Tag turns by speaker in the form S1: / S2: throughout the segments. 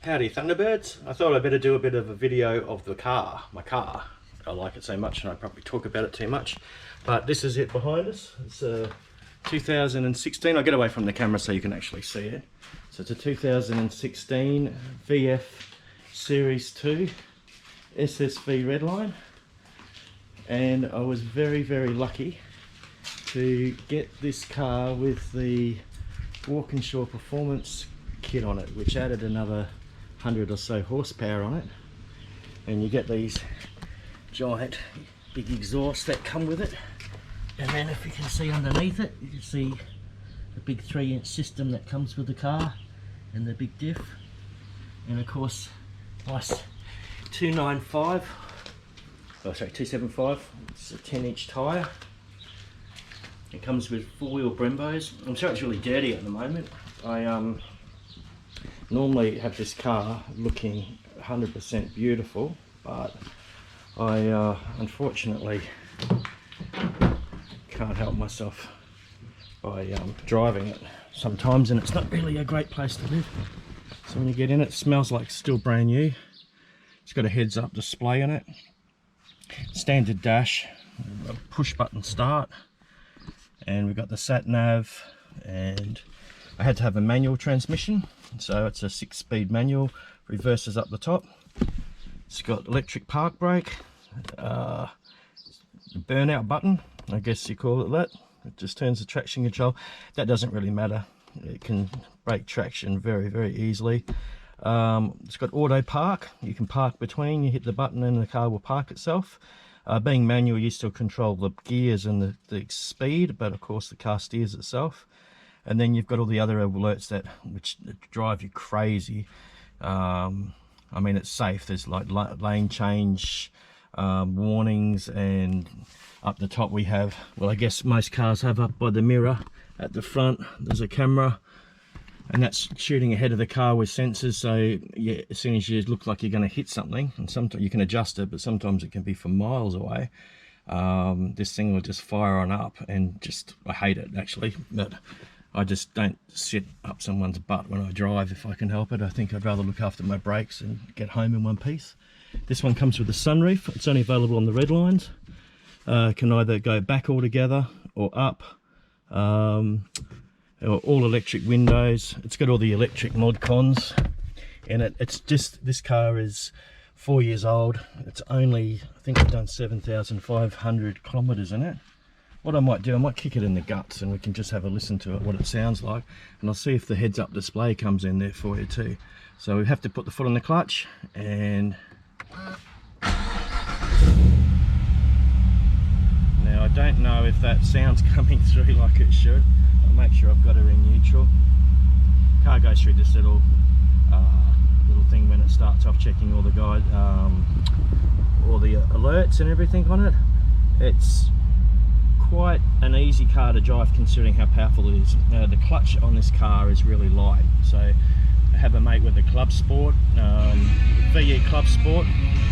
S1: Howdy Thunderbirds. I thought I'd better do a bit of a video of the car, my car. I like it so much and I probably talk about it too much. But this is it behind us. It's a 2016, I'll get away from the camera so you can actually see it. So it's a 2016 VF Series 2 SSV Redline. And I was very, very lucky to get this car with the Walkinshaw Performance kit on it, which added another 100 or so horsepower on it. And you get these giant big exhausts that come with it. And then if you can see underneath it, you can see the big 3-inch system that comes with the car and the big diff. And of course, nice 295, oh sorry, 275, it's a 10-inch tyre. It comes with 4-wheel Brembos. I'm sure it's really dirty at the moment. I normally have this car looking 100% beautiful, but I unfortunately can't help myself by driving it sometimes, and it's not really a great place to live. So when you get in, it smells like still brand new. It's got a heads-up display in it, standard dash, a push button start, and we've got the sat nav, and I had to have a manual transmission, so it's a 6-speed manual, reverses up the top. It's got electric park brake, burnout button, I guess you call it that. It just turns the traction control. That doesn't really matter. It can brake traction very, very easily. It's got auto park. You can park between, you hit the button and the car will park itself. Being manual, you still control the gears and the speed, but of course the car steers itself. And then you've got all the other alerts which drive you crazy. I mean, it's safe. There's like lane change warnings, and up the top we have, well, I guess most cars have up by the mirror at the front, there's a camera, and that's shooting ahead of the car with sensors. So yeah, as soon as you look like you're going to hit something, and sometimes you can adjust it, but sometimes it can be from miles away, this thing will just fire on up, and just, I hate it actually, but I just don't sit up someone's butt when I drive if I can help it. I think I'd rather look after my brakes and get home in one piece. This one comes with a sunroof. It's only available on the Redlines. Can either go back altogether or up, or all electric windows. It's got all the electric mod cons in it. It's just, this car is 4 years old. It's only, I think I've done 7,500 kilometers in it. What I might do, I might kick it in the guts and we can just have a listen to it, what it sounds like, and I'll see if the heads-up display comes in there for you too. So we have to put the foot on the clutch, and now I don't know if that sound's coming through like it should. I'll make sure I've got her in neutral. Car goes through this little thing when it starts off, checking all the guide, all the alerts and everything on it. It's quite an easy car to drive considering how powerful it is. The clutch on this car is really light, so I have a mate with a Club Sport, V8 Club Sport,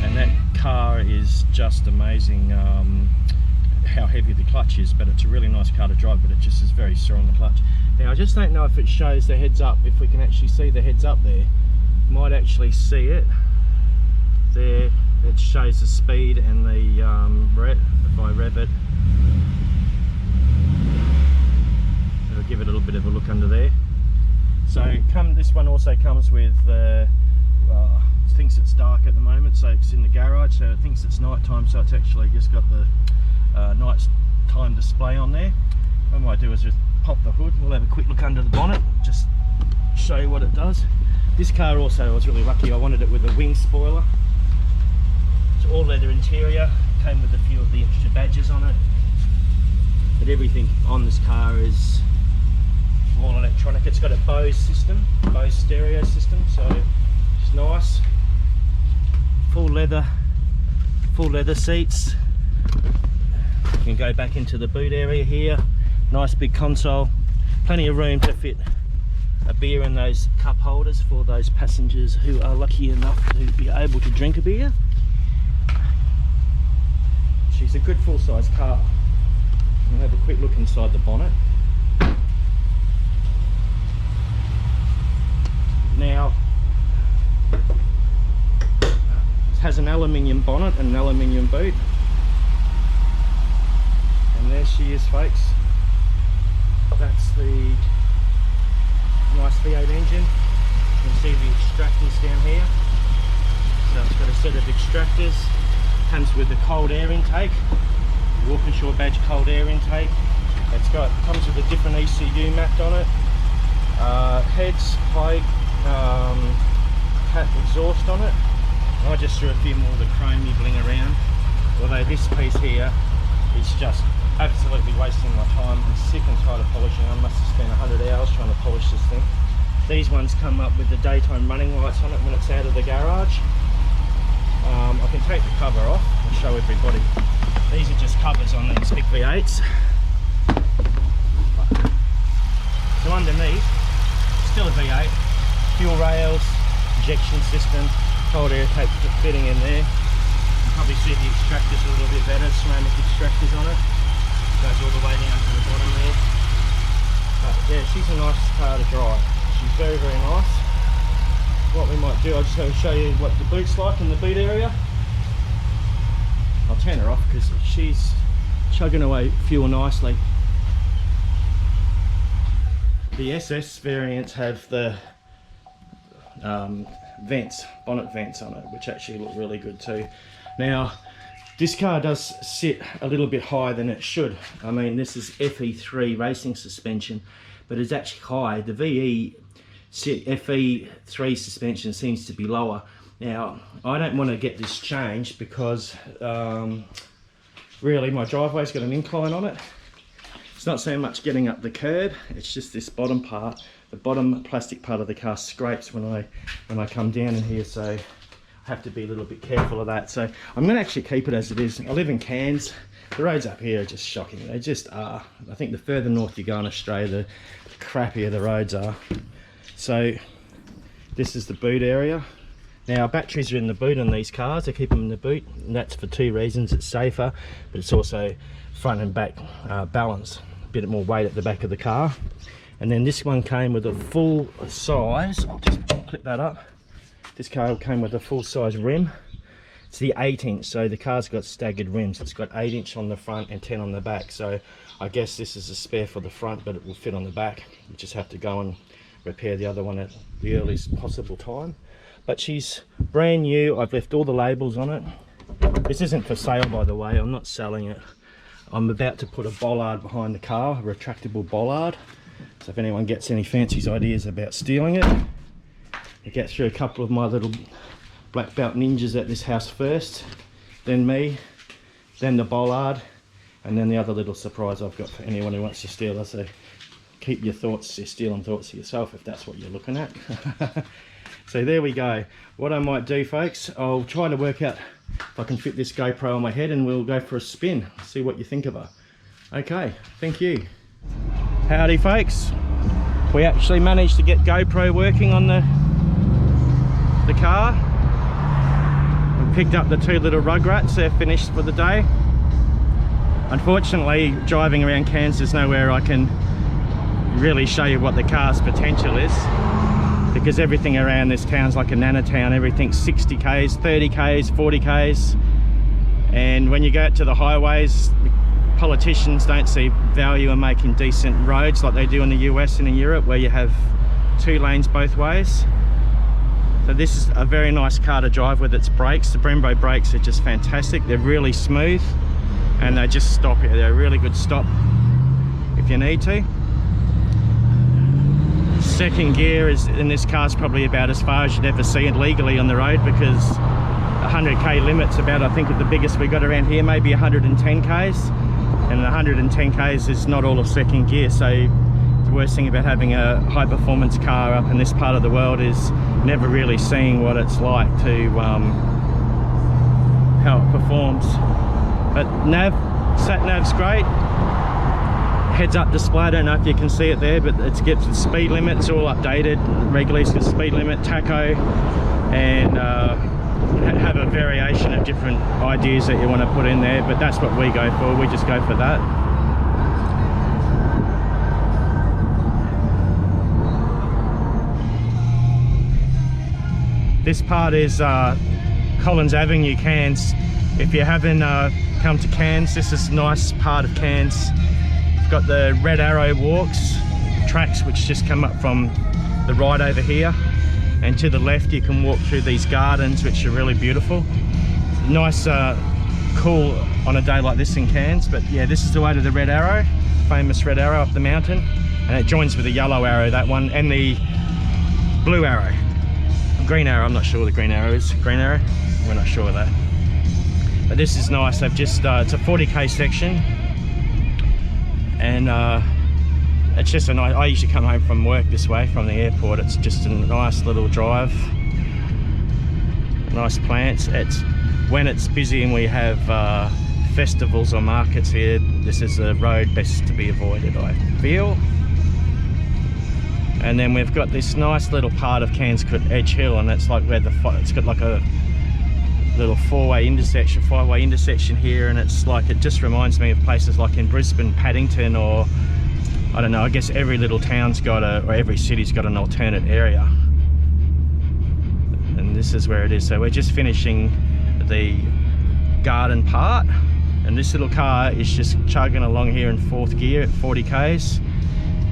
S1: and that car is just amazing how heavy the clutch is, but it's a really nice car to drive, but it just is very strong, the clutch. Now I just don't know if it shows the heads up, if we can actually see the heads up there. Might actually see it there. It shows the speed and the if I rev it, it'll give it a little bit of a look under there. So this one also comes with it thinks it's dark at the moment, so it's in the garage, so it thinks it's night time, so it's actually just got the night time display on there. What I might do is just pop the hood, we'll have a quick look under the bonnet, just show you what it does. This car also, I was really lucky, I wanted it with a wing spoiler. It's all leather interior, came with a few of the extra badges on it, but everything on this car is all electronic. It's got a Bose system, Bose stereo system, so it's nice. Full leather seats. You can go back into the boot area here. Nice big console, plenty of room to fit a beer in those cup holders for those passengers who are lucky enough to be able to drink a beer. She's a good full-size car. We'll have a quick look inside the bonnet. Now, has an aluminium bonnet and an aluminium boot. And there she is, folks. That's the nice V8 engine. You can see the extractors down here. So it's got a set of extractors. Comes with the cold air intake, Walkinshaw badge cold air intake. Comes with a different ECU mapped on it. Heads, high cat exhaust on it. I just threw a few more of the chromey bling around. Although this piece here is just absolutely wasting my time. I'm sick and tired of polishing. I must have spent 100 hours trying to polish this thing. These ones come up with the daytime running lights on it when it's out of the garage. I can take the cover off and show everybody. These are just covers on these big V8s. So underneath, still a V8, fuel rails, injection system, cold air tape fitting in there. You can probably see the extractors a little bit better, ceramic extractors on it. Goes all the way down to the bottom there. But yeah, she's a nice car to drive. She's very, very nice. What we might do, I'll just going to show you what the boot's like in the boot area. I'll turn her off because she's chugging away fuel nicely. The SS variants have the vents, bonnet vents on it, which actually look really good too. Now, this car does sit a little bit higher than it should. I mean, this is FE3 racing suspension, but it's actually high. The FE3 suspension seems to be lower. Now, I don't want to get this changed because really my driveway's got an incline on it. It's not so much getting up the curb, it's just this bottom part. The bottom plastic part of the car scrapes when I come down in here, so I have to be a little bit careful of that. So I'm going to actually keep it as it is. I live in Cairns. The roads up here are just shocking. They just are. I think the further north you go in Australia, the crappier the roads are. So this is the boot area. Now, batteries are in the boot on these cars. I keep them in the boot, and that's for two reasons. It's safer, but it's also front and back balance. A bit more weight at the back of the car. And then this one came with a full size, I'll just clip that up. This car came with a full size rim. It's the 8-inch, so the car's got staggered rims. It's got 8-inch on the front and 10 on the back. So I guess this is a spare for the front, but it will fit on the back. You just have to go and repair the other one at the earliest possible time. But she's brand new. I've left all the labels on it. This isn't for sale, by the way. I'm not selling it. I'm about to put a bollard behind the car, a retractable bollard. So if anyone gets any fancy ideas about stealing it, I get through a couple of my little black belt ninjas at this house first, then me, then the bollard, and then the other little surprise I've got for anyone who wants to steal it. So keep your thoughts, your stealing thoughts to yourself if that's what you're looking at. So there we go. What I might do, folks, I'll try to work out if I can fit this GoPro on my head and we'll go for a spin, see what you think of her. Okay, thank you. Howdy, folks. We actually managed to get GoPro working on the car. We picked up the two little rugrats. They're finished for the day. Unfortunately, driving around Cairns, there's nowhere I can really show you what the car's potential is, because everything around this town's like a nano town. Everything's 60 k's, 30 k's, 40 k's, and when you go out to the highways, politicians don't see value in making decent roads like they do in the US and in Europe, where you have 2 lanes both ways. So this is a very nice car to drive with its brakes. The Brembo brakes are just fantastic. They're really smooth and they just stop you. They're a really good stop if you need to. Second gear is in this car is probably about as far as you'd ever see it legally on the road, because 100k limit's about, I think, the biggest we got around here, maybe 110 k's, and 110 k's is not all of second gear. So the worst thing about having a high performance car up in this part of the world is never really seeing what it's like to how it performs. But sat nav's great. Heads up display, I don't know if you can see it there, but it gets the speed limit. It's all updated regularly. It's got speed limit, tacho, and have a variation of different ideas that you want to put in there, but that's what we go for. We just go for that. This part is Collins Avenue, Cairns. If you haven't come to Cairns, this is a nice part of Cairns. You've got the Red Arrow walks, tracks which just come up from the right over here, and to the left you can walk through these gardens which are really beautiful. Nice, cool on a day like this in Cairns. But yeah, this is the way to the Red Arrow, famous Red Arrow up the mountain, and it joins with the Yellow Arrow, that one, and the Blue Arrow. Green Arrow, I'm not sure what the Green Arrow is. Green Arrow, we're not sure of that. But this is nice. They've just it's a 40k section, and it's just a nice. I usually come home from work this way from the airport. It's just a nice little drive, nice plants. It's when it's busy and we have festivals or markets here, this is a road best to be avoided, I feel. And then we've got this nice little part of Cairns called Edge Hill, and it's like where it's got like a little five-way intersection here, and it's like, it just reminds me of places like in Brisbane, Paddington, or I don't know, I guess every little town's got or every city's got an alternate area. And this is where it is. So we're just finishing the garden part, and this little car is just chugging along here in 4th gear at 40 k's.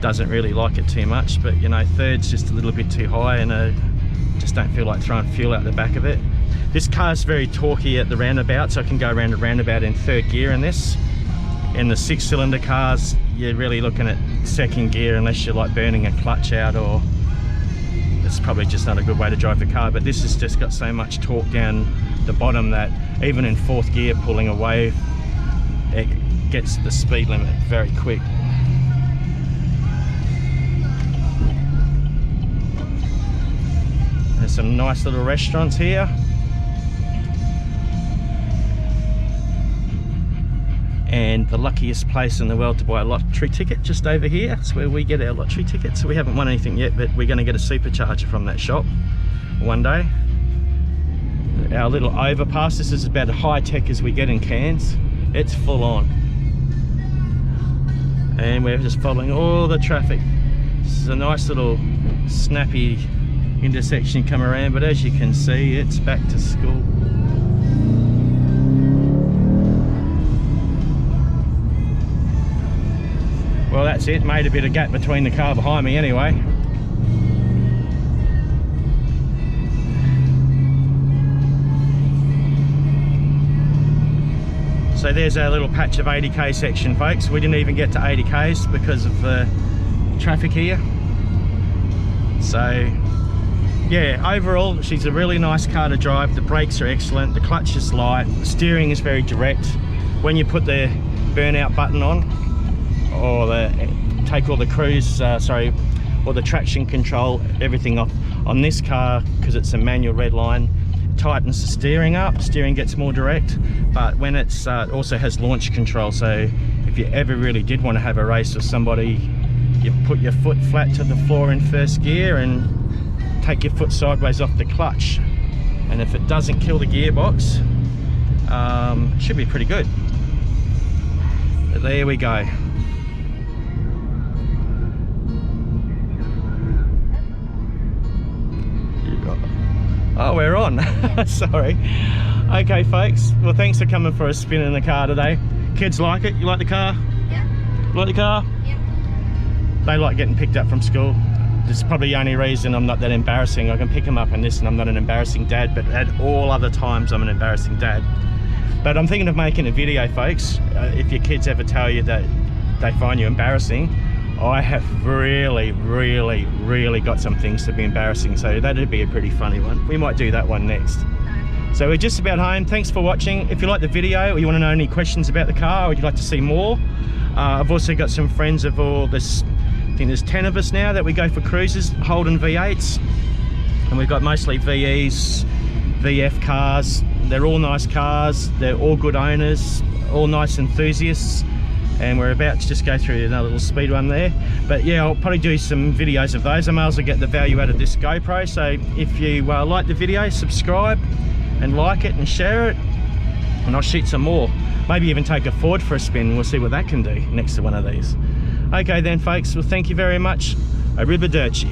S1: Doesn't really like it too much, but you know, 3rd's just a little bit too high, and I just don't feel like throwing fuel out the back of it. This car's very torquey at the roundabout, so I can go around a roundabout in 3rd gear in this. In the 6-cylinder cars, you're really looking at 2nd gear unless you're like burning a clutch out, or it's probably just not a good way to drive the car. But this has just got so much torque down the bottom that even in 4th gear pulling away, it gets the speed limit very quick. There's some nice little restaurants here. And the luckiest place in the world to buy a lottery ticket, just over here. It's where we get our lottery tickets. So we haven't won anything yet, but we're going to get a supercharger from that shop one day. Our little overpass, this is about as high tech as we get in Cairns. It's full on. And we're just following all the traffic. This is a nice little snappy intersection come around, but as you can see, it's back to school. Well, that's it, made a bit of gap between the car behind me anyway. So there's our little patch of 80k section, folks. We didn't even get to 80k's because of the traffic here. So yeah, overall she's a really nice car to drive. The brakes are excellent, the clutch is light, the steering is very direct. When you put the burnout button on, or take all the cruise, or the traction control, everything off on this car, because it's a manual Redline, tightens the steering up, steering gets more direct. But when it's also has launch control, so if you ever really did want to have a race with somebody, you put your foot flat to the floor in 1st gear and take your foot sideways off the clutch, and if it doesn't kill the gearbox, it should be pretty good. But there we go. Oh, we're on. Sorry. Okay, folks. Well, thanks for coming for a spin in the car today. Kids like it? You like the car?
S2: Yeah.
S1: You like the car?
S2: Yeah.
S1: They like getting picked up from school. This is probably the only reason I'm not that embarrassing. I can pick them up in this and I'm not an embarrassing dad, but at all other times I'm an embarrassing dad. But I'm thinking of making a video, folks. If your kids ever tell you that they find you embarrassing, I have really got some things to be embarrassing, so that'd be a pretty funny one. We might do that one next. So we're just about home. Thanks for watching. If you like the video or you want to know any questions about the car, or you'd like to see more, I've also got some friends of all this. I think there's 10 of us now that we go for cruises, Holden V8s, and we've got mostly VEs, VF cars. They're all nice cars, they're all good owners, all nice enthusiasts, and we're about to just go through another little speed run there. But yeah, I'll probably do some videos of those. I may also get the value out of this GoPro, so if you like the video, subscribe and like it and share it, and I'll shoot some more. Maybe even take a Ford for a spin, and we'll see what that can do next to one of these. Okay then, folks, well, thank you very much. Arrivederci.